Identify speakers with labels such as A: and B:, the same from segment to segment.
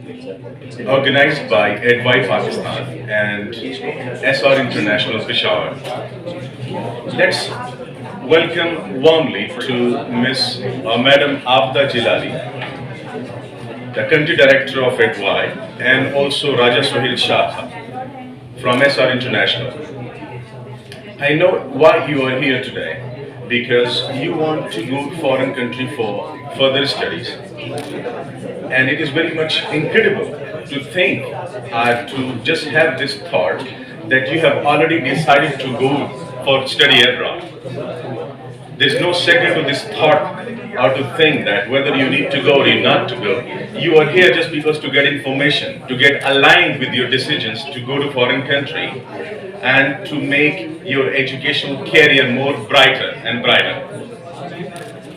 A: organized by EDY Pakistan and SR International Peshawar. Let's welcome warmly to Miss Madam Abda Jilali, the country director of EDY, and also Raja Sohail Shah from SR International. I know why you are here today, because you want to go to foreign country for further studies. And it is very much incredible to think, to just have this thought that you have already decided to go for study abroad. There's no second to this thought or to think that whether you need to go or you not to go. You are here just because to get information, to get aligned with your decisions to go to foreign country and to make your educational career more brighter and brighter.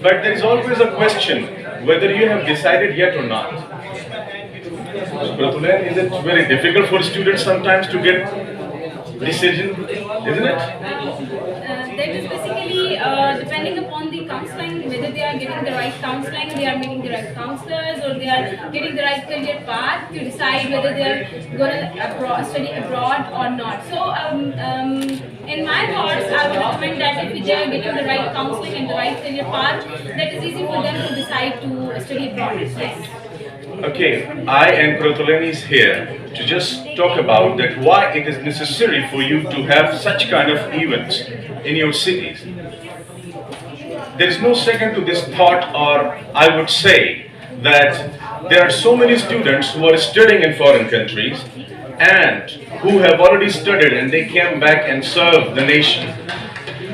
A: But there is always a question whether you have decided yet or not. Pratulan, is it very difficult for students sometimes to get decision, isn't it?
B: That is basically depending upon the counseling, whether they are getting the right counseling, they are meeting the right counselors, or they are getting the right career path to decide whether they are going to study abroad or not. So, in my thoughts, I would recommend that if they are getting the right counseling and the right career path, that is easy for them to decide to study abroad. Yes.
A: Okay, I and Protolani is here to just talk about that why it is necessary for you to have such kind of events in your cities. There is no second to this thought, or I would say that there are so many students who are studying in foreign countries and who have already studied and they came back and served the nation.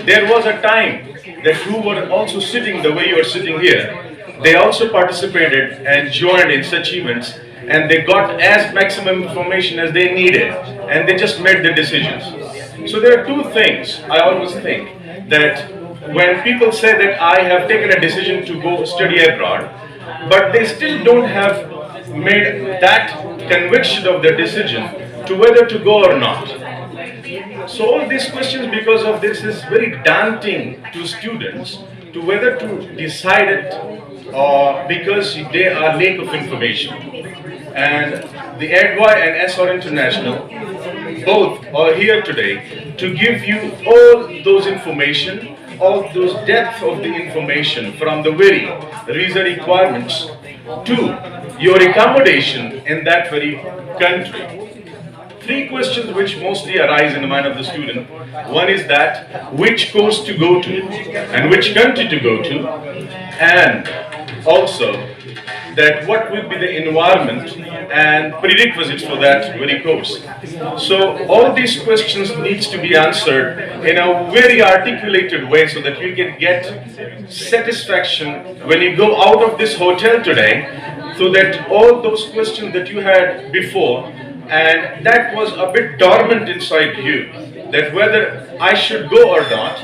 A: There was a time that who were also sitting the way you are sitting here, they also participated and joined in such events, and they got as maximum information as they needed, and they just made the decisions. So there are two things I always think, that when people say that I have taken a decision to go study abroad, but they still don't have made that conviction of their decision to whether to go or not. So all these questions because of this is very daunting to students to whether to decide it or because they are lack of information. And the EDY and SR International both are here today to give you all those information, all those depth of the information from the very visa requirements to your accommodation in that very country. Three questions which mostly arise in the mind of the student. One is that which course to go to and which country to go to, and also that what will be the environment and prerequisites for that very course. So all these questions needs to be answered in a very articulated way so that you can get satisfaction when you go out of this hotel today, so that all those questions that you had before and that was a bit dormant inside you, that whether I should go or not,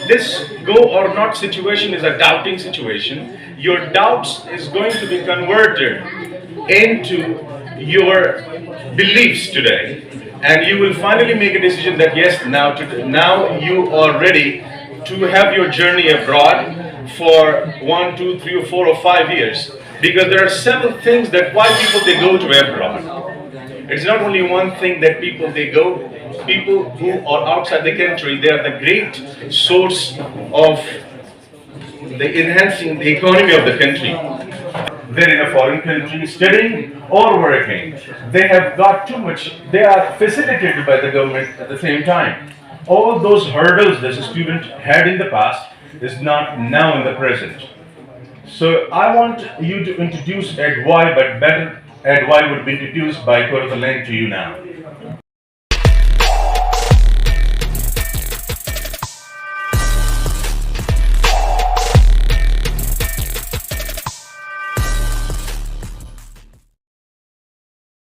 A: this go or not situation is a doubting situation. Your doubts is going to be converted into your beliefs today, and you will finally make a decision that yes, now you are ready to have your journey abroad for 1, 2, 3, or 4 or 5 years, because there are several things that why people they go to abroad. It's not only one thing that people who are outside the country, they are the great source of the enhancing the economy of the country. They're in a foreign country studying or working. They have got too much, they are facilitated by the government at the same time. All those hurdles that a student had in the past is not now in the present. So I want you to introduce EDY, but better EDY would be introduced by Korothalang to you now.